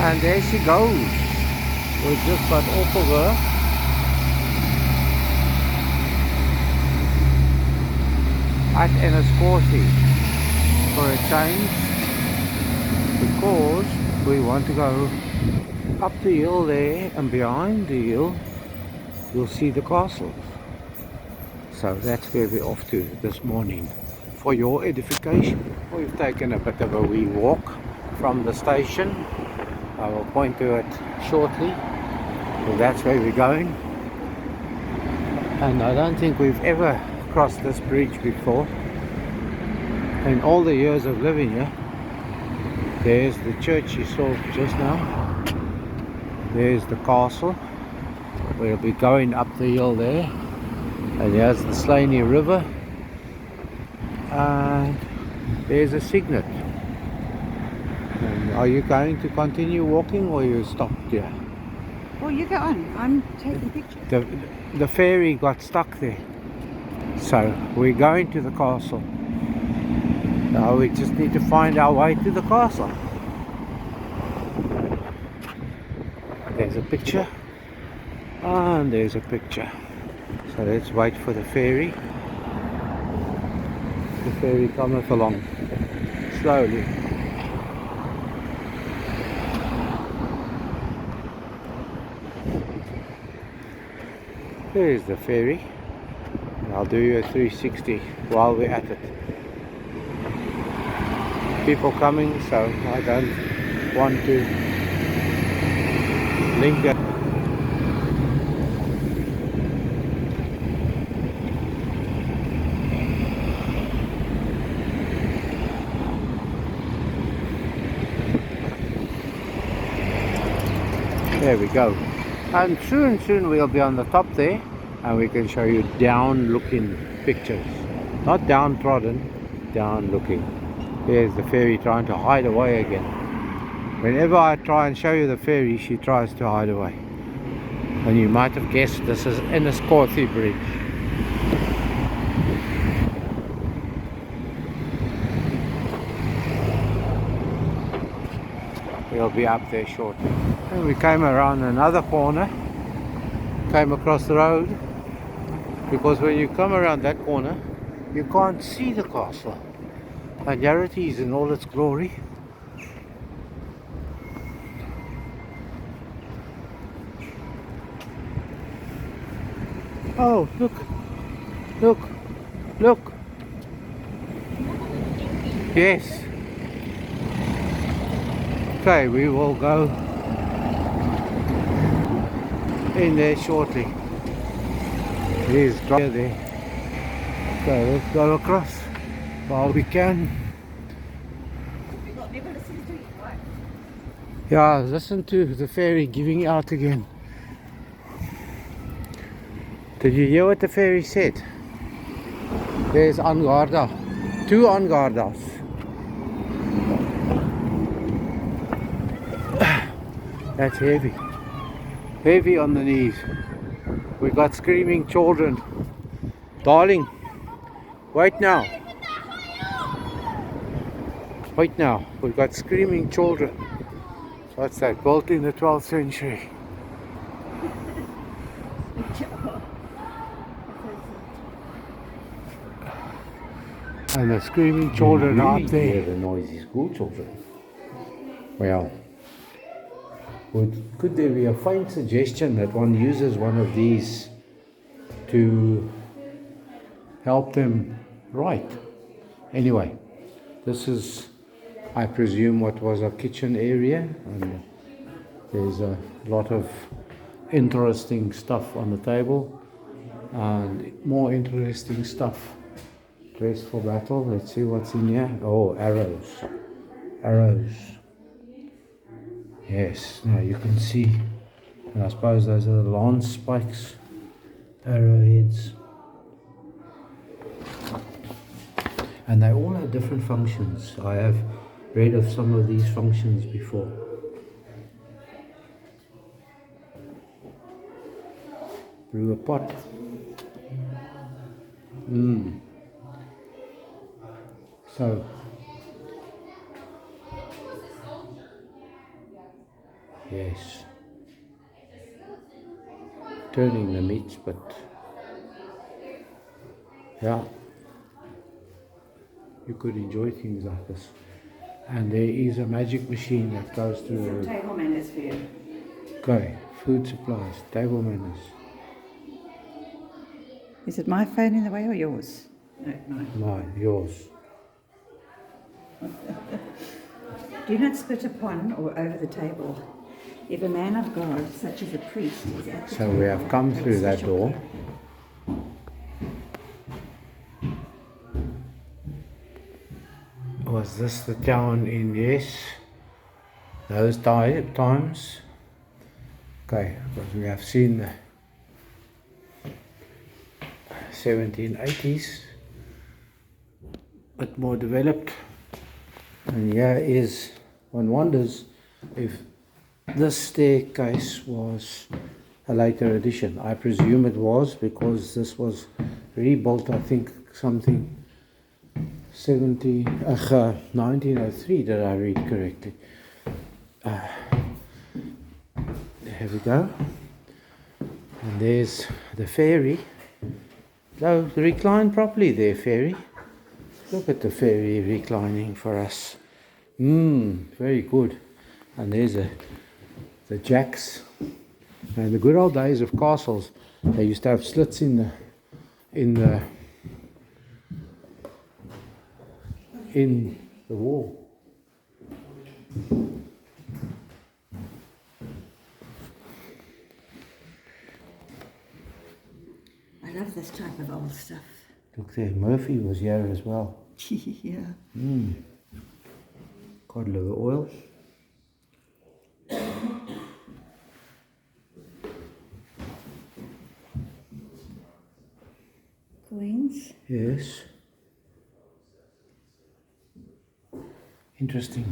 And there she goes. We just got off of her. At Enniscorthy for a change, because we want to go up the hill there, and behind the hill you'll see the castle. So that's where we're off to this morning, for your edification. We've taken a bit of a wee walk from the station. I will point to it shortly. So that's where we're going. And I don't think we've ever crossed this bridge before. In all the years of living here. There's the church you saw just now. There's the castle. We'll be going up the hill there. And here's the Slaney River. And there's a signet. And are you going to continue walking, or you stopped here? Well, you go on. I'm taking pictures. The ferry got stuck there. So we're going to the castle. Now we just need to find our way to the castle. There's a picture. And there's a picture. So let's wait for the ferry. The ferry cometh along slowly. There's the ferry. I'll do you a 360 while we're at it. People coming, so I don't want to linger. There we go. And soon we'll be on the top there, and we can show you down looking pictures. Not downtrodden, down looking. There's the ferry trying to hide away again. Whenever I try and show you the ferry, she tries to hide away. And you might have guessed this is Enniscorthy Bridge. We'll be up there shortly. And we came around another corner, came across the road, because when you come around that corner, you can't see the castle. And Yarity is in all its glory. Oh, look, look, look. Yes. Okay, we will go in there shortly. There's dry there. Okay, let's go across while we can. Yeah, listen to the ferry giving out again. Did you hear what the ferry said? There's Angarda. 2 Angardas. That's heavy. Heavy on the knees. We got screaming children. Darling, wait now. Wait now. We got screaming children. What's that? Built in the 12th century. And the screaming children are up there. The noisy school children. Well, could there be a faint suggestion that one uses one of these to help them write? Anyway, this is, I presume, what was a kitchen area, and there's a lot of interesting stuff on the table, and more interesting stuff. Dressed for battle. Let's see what's in here. Oh, arrows. Arrows. Yes, now you can see. And I suppose those are the lance spikes. Arrowheads. And they all have different functions. I have read of some of these functions before. Brew a pot. So Yes. Turning the meats, but yeah, you could enjoy things like this. And there is a magic machine that goes through the roof. Table manners for you. Okay, food supplies, table manners. Is it my phone in the way or yours? No, mine. Mine, yours. Do not spit upon or over the table. If a man of God, such as a priest, is at the So we have table, come take through that special door. care. Was this the town in, yes, those times? Okay, because we have seen the 1780s, but more developed. And here is, one wonders if this staircase was a later addition. I presume it was, because this was rebuilt, I think, something 1903, did I read correctly? There we go. And there's the ferry. So recline properly there, ferry. Look at the ferry reclining for us. Very good. And there's the jacks. And the good old days of castles, they used to have slits in the wall. I love this type of old stuff. Look there, Murphy was here as well. Yeah. Cod liver oil. Coins. Yes. Interesting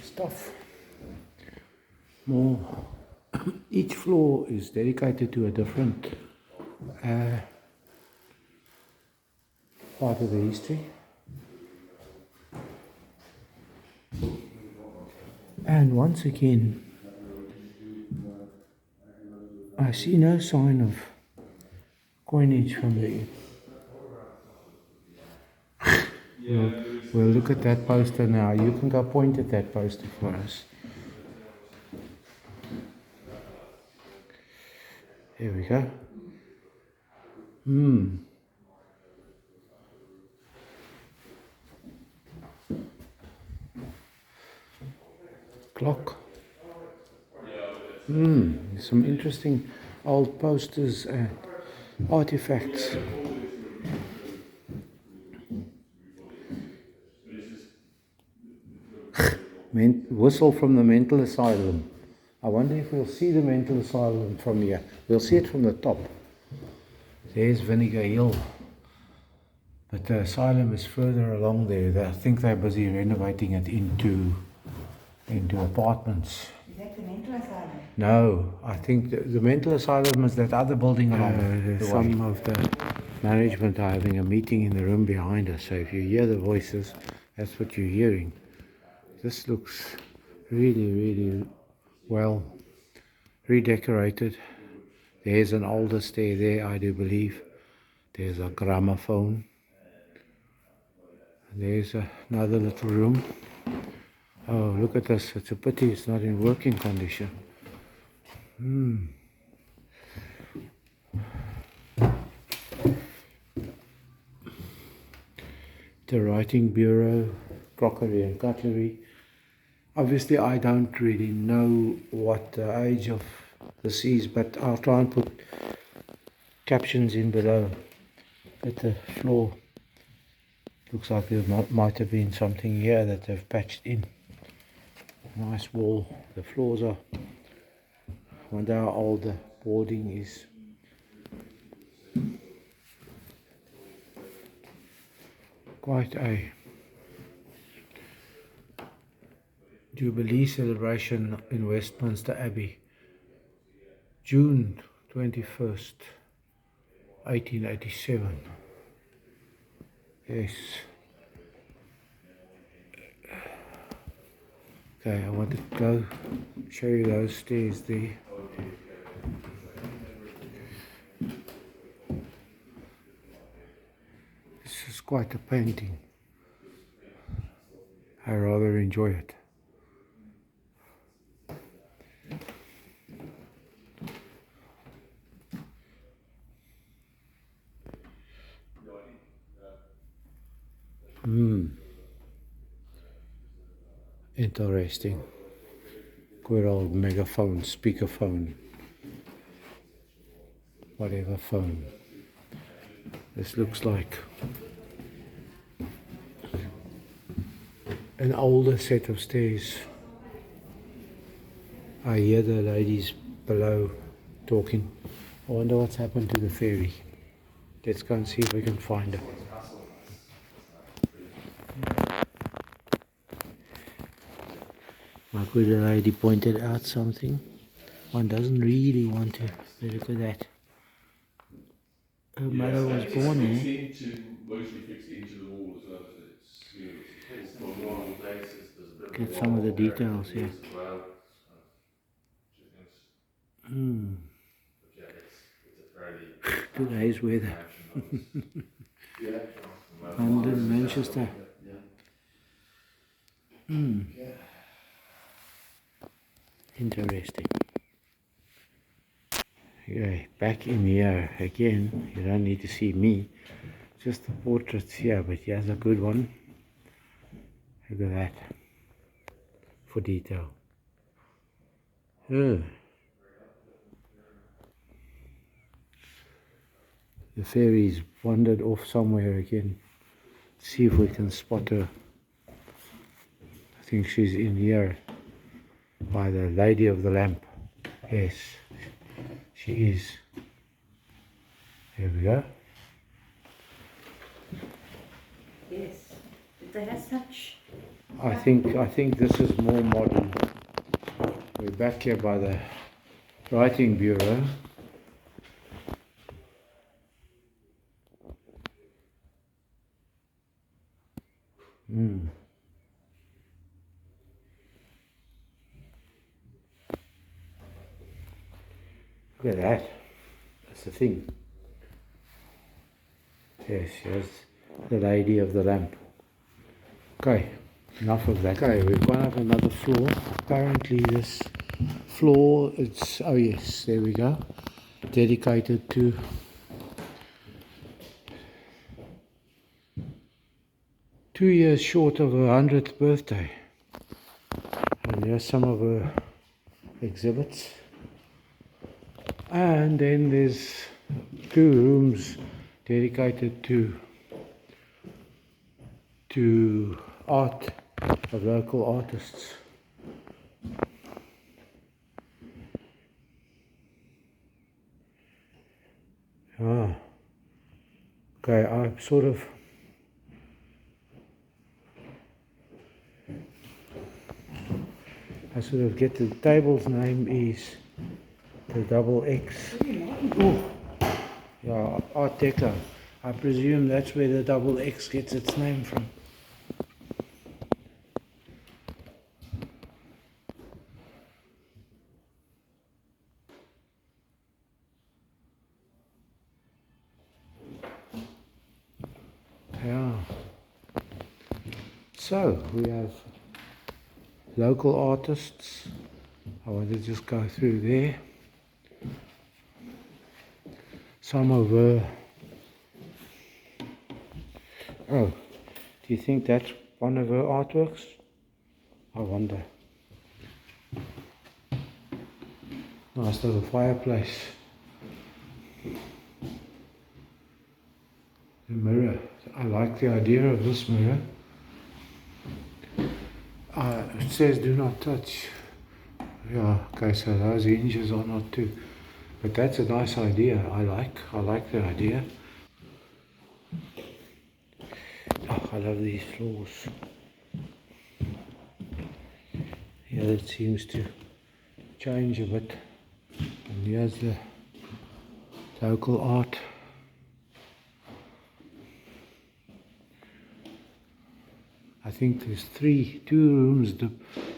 stuff. More. Each floor is dedicated to a different part of the history. And once again, I see no sign of coinage from the. We'll look at that poster now. You can go point at that poster for us. Here we go. Clock. Some interesting old posters and artifacts. Whistle from the mental asylum. I wonder if we'll see the mental asylum from here. We'll see it from the top. There's Vinegar Hill. But the asylum is further along there. I think they're busy renovating it into apartments. Is that the mental asylum? No, I think the mental asylum is that other building along the way. Some of the management are having a meeting in the room behind us. So if you hear the voices, that's what you're hearing. This looks really, really well redecorated. There's an older stair there, I do believe. There's a gramophone. There's another little room. Oh, look at this. It's a pity it's not in working condition. The writing bureau, crockery and cutlery. Obviously, I don't really know what the age of this is, but I'll try and put captions in below. At the floor, looks like there might have been something here that they've patched in. Nice wall. The floors are. I wonder how old the boarding is. Quite a Jubilee celebration in Westminster Abbey, June 21st, 1887. Yes. Okay, I want to go show you those stairs there. This is quite a painting. I rather enjoy it. Interesting. Good old megaphone, speakerphone, whatever phone. This looks like an older set of stairs. I hear the ladies below talking. I wonder what's happened to the ferry. Let's go and see if we can find her. My good lady pointed out something. One doesn't really want to. Look at that. Her mother was born there. Mostly fixed into the wall as well. It's from normal places. There's a bit Get some of the details here. as well. Yeah, it's a fairly Today's weather. yeah. London, Manchester. Interesting. Okay, back in here again. You don't need to see me. Just the portraits here, but here's a good one. Look at that. For detail. Oh. The ferry's wandered off somewhere again. See if we can spot her. I think she's in here by the Lady of the Lamp. Yes, she is. There we go. Yes. Did they have such? I think this is more modern. We're back here by the writing bureau. Look at that. That's the thing. Yes, here's the Lady of the Lamp. Okay, enough of that. Okay, we've gone up another floor. Apparently this floor, it's, oh yes, there we go. Dedicated to two years short of her 100th birthday. And here's some of her exhibits. And then there's two rooms dedicated to art of local artists. Ah, okay, I sort of get the table's name is the Double X. Ooh. Yeah, Art Deco. I presume that's where the Double X gets its name from. Yeah. So we have local artists. I want to just go through there. Some of oh, do you think that's one of her artworks? I wonder. Nice little fireplace. The mirror. I like the idea of this mirror. It says do not touch. Yeah, okay, so those hinges are not too. But that's a nice idea. I like the idea. Oh, I love these floors. Yeah, it seems to change a bit. And here's the local art. I think there's two rooms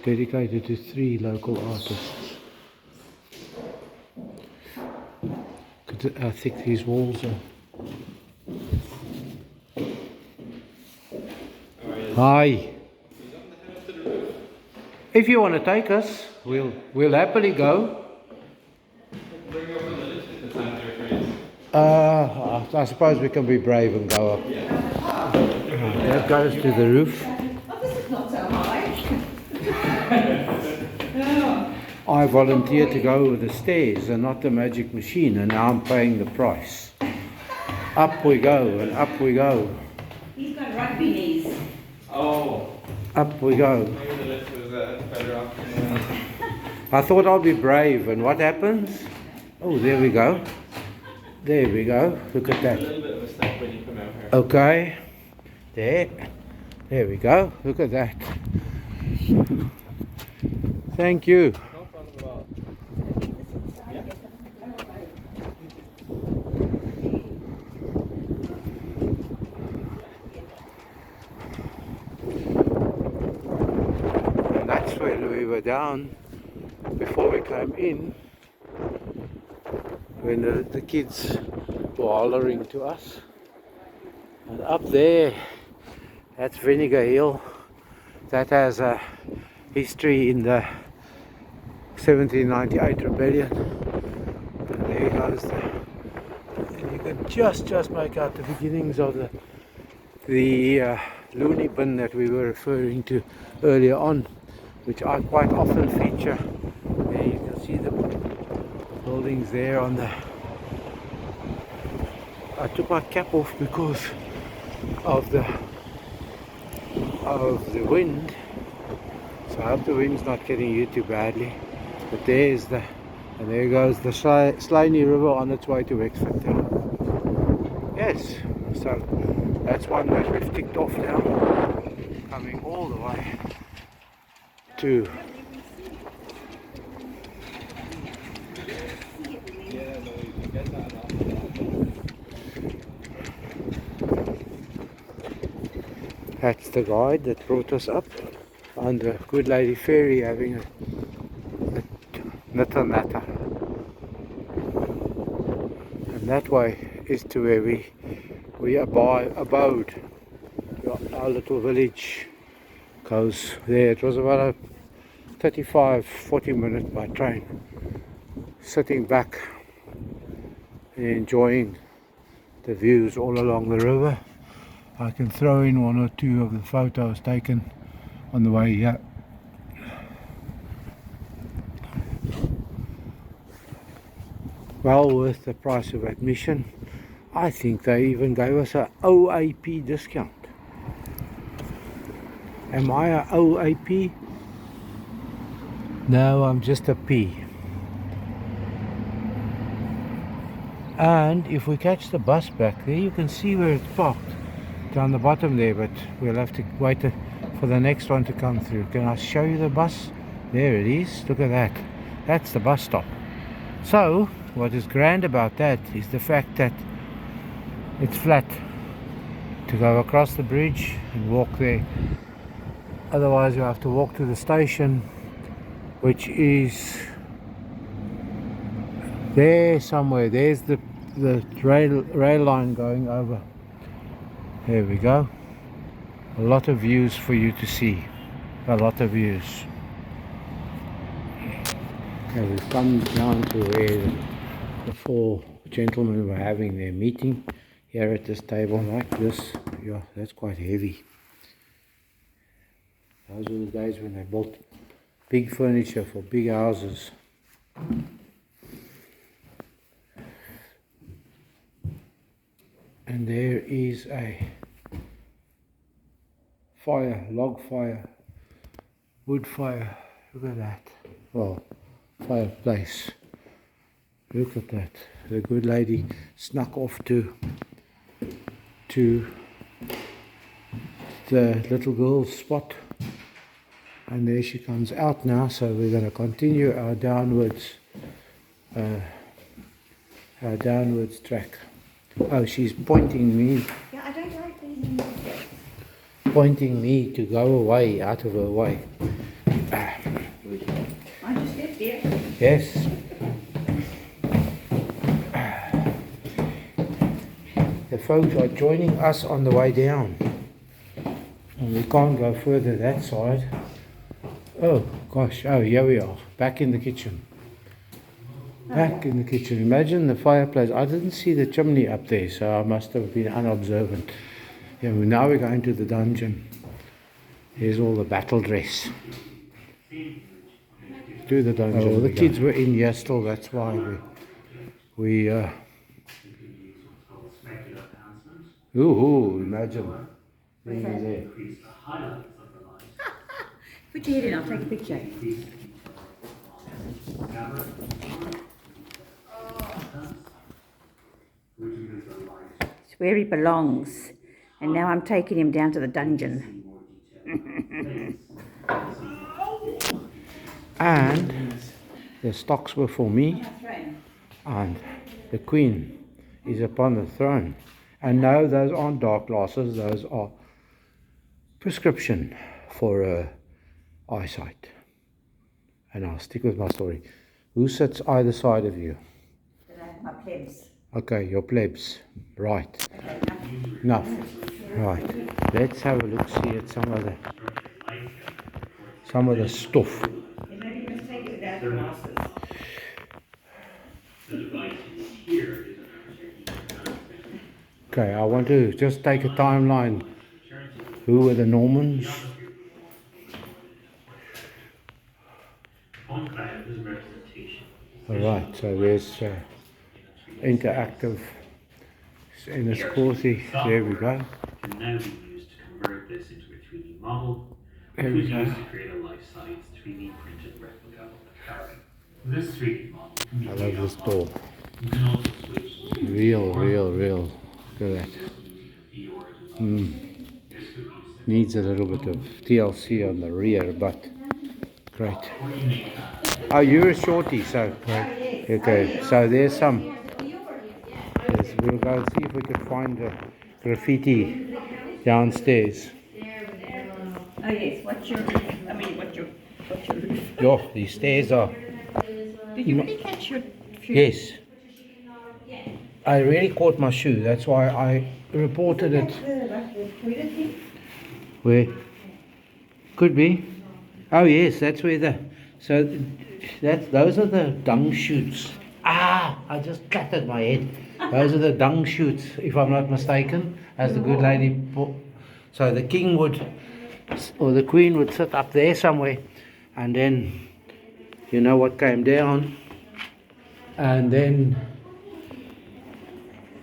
dedicated to 3 local artists. Look at how thick these walls are. Hi. If you want to take us, we'll happily go. I suppose we can be brave and go up. That goes to the roof. Oh, this is not so high. I volunteered to go with the stairs and not the magic machine, and now I'm paying the price. Up we go and up we go. He's got rugby knees. Oh, Up we go. maybe the lift was a better option. I thought I'll be brave, and what happens? Oh, there we go. There we go. Look at A that. little bit of a step when you come out here. Okay. There we go. Look at that. Thank you. No problem at all. And that's when we were down before we came in, when the kids were hollering to us. And up there, that's Vinegar Hill. That has a history in the 1798 rebellion. And there goes and you can just make out the beginnings of the loony bin that we were referring to earlier on, which I quite often feature. There you can see the buildings there on the... I took my cap off because of the wind, so I hope the wind's not getting you too badly. But there's and there goes the Slaney River on its way to Wexford town. Yes, so that's one that we've ticked off now, coming all the way to that's the guide that brought us up on the Good Lady Ferry, having a natter. And that way is to where we abode. Our little village goes there. It was about a 35-40 minutes by train, sitting back and enjoying the views all along the river. I can throw in one or two of the photos taken on the way here. Well worth the price of admission. I think they even gave us a OAP discount. Am I a OAP? No, I'm just a P. And if we catch the bus back there, you can see where it's parked down the bottom there, but we'll have to wait for the next one to come through. Can I show you the bus? There it is. Look at that. That's the bus stop. So what is grand about that is the fact that it's flat to go across the bridge and walk there. Otherwise you have to walk to the station, which is there somewhere. There's the rail line going over. There we go. A lot of views for you to see. A lot of views. Okay, we've come down to where the 4 gentlemen were having their meeting here at this table like this. Yeah, that's quite heavy. Those were the days when they built big furniture for big houses. And there is a fire, log fire, wood fire. Look at that. Well, fireplace. Look at that. The good lady snuck off to the little girl's spot, and there she comes out now. So we're going to continue our downwards track. Oh, she's pointing me. Yeah, I don't like these. Pointing me to go away, out of her way. I just left there. Yes. The folks are joining us on the way down. And we can't go further that side. Oh gosh, oh here we are, back in the kitchen. Back in the kitchen. Imagine the fireplace. I didn't see the chimney up there, so I must have been unobservant. Yeah, well, now we're going to the dungeon. Here's all the battle dress. To the dungeon. Oh, the kids were in here still, that's why ooh, imagine. There. Put your head in, I'll take a picture. It's where he belongs. And now I'm taking him down to the dungeon. And the stocks were for me, and the Queen is upon the throne. And no, those aren't dark glasses, those are prescription for eyesight. And I'll stick with my story. Who sits either side of you? My plebs. Okay, your plebs. Right. Enough. Right. Let's have a look, see at some of the stuff. Maybe you must take it without the glasses. Okay, I want to just take a timeline. Who were the Normans? Alright, so there's interactive Enniscorthy. There we go. Can now be used to convert this into a 3D model, which There was we go. used to create a life-size 3D printed replica of the character. This 3D model can be I love this door. You can also switch to Real. Look at that. Needs a little bit of TLC on the rear, but great. Oh, you're a shorty, so okay. So there's some. We'll go and see if we can find a graffiti downstairs. Oh yes, what's your roof? Yo, these stairs are. Did you really catch your few? Yes. I really caught my shoe. That's why I reported it. Where? Could be. Oh yes, that's where those are the dung shoots. Ah, I just clattered my head. Those are the dung shoots, if I'm not mistaken, as the good lady put. So the king would, or the queen would sit up there somewhere, and then, you know what came down, and then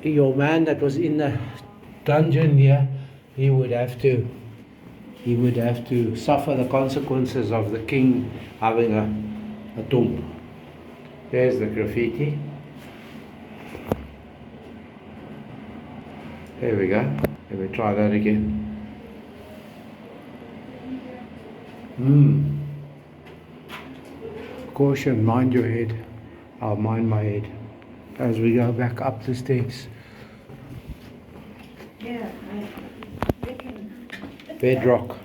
your man that was in the dungeon here, he would have to suffer the consequences of the king having a tomb. There's the graffiti. There we go. Let me try that again. Caution, mind your head. I'll mind my head as we go back up the stairs. Yeah, I reckon. Bedrock.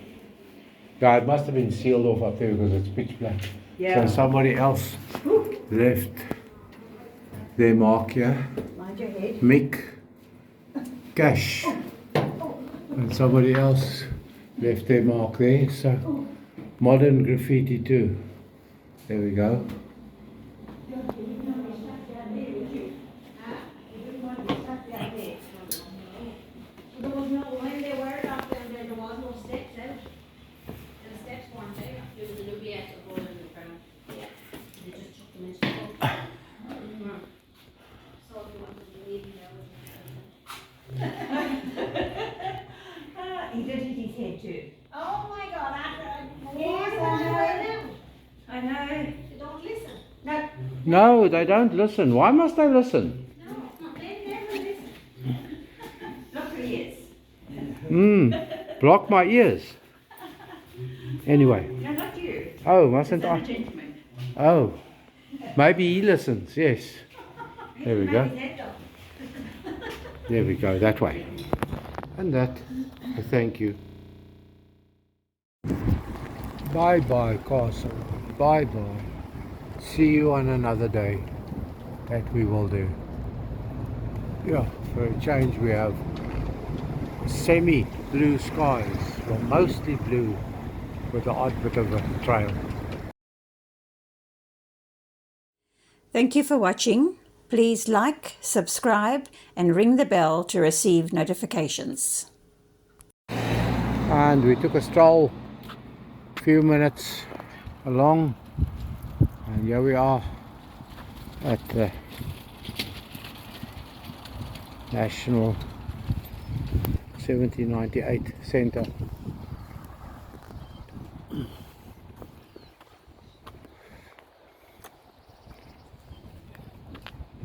Yeah, it must have been sealed off up there because it's pitch black. Yeah. So somebody else left their mark here. Mind your head. Mick Cash. And somebody else left their mark there. So modern graffiti too. There we go. There was no, when they were up there was no steps out. And the steps weren't there. There was a new yes of oil in the ground. Yeah. They just took them into the boat. So if you wanted to leave He did hit his head too. Oh my God, after Yes, I know. They don't listen. No. No, they don't listen. Why must they listen? No, they never listen. Not for years. Block my ears. Anyway. No, not you. Oh, mustn't The I? gentleman. Oh, maybe he listens. Yes. There we go. His head off. There we go. That way. And that. Thank you. Bye bye, castle. Bye bye. See you on another day. That we will do. Yeah, for a change we have semi-blue skies. Well, mostly blue with the odd bit of a trail. Thank you for watching. Please like, subscribe, and ring the bell to receive notifications. And we took a stroll, a few minutes along, and here we are at the National 1798 Centre.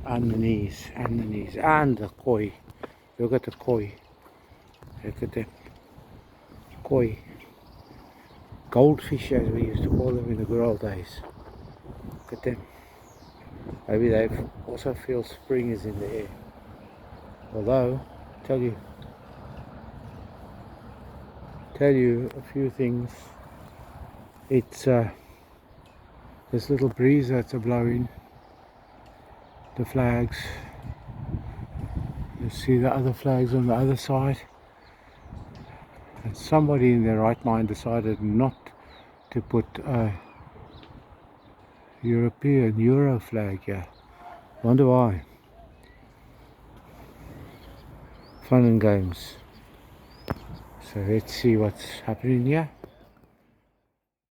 And the knees, and the knees, and the koi. Look at the koi. Look at the koi. Goldfish, as we used to call them in the good old days. Look at them. Maybe they also feel spring is in the air. Although, tell you a few things. It's this little breeze that's a blowing. The flags. You see the other flags on the other side. And somebody in their right mind decided not to put a European Euro flag here. Wonder why. Fun and games. So let's see what's happening here.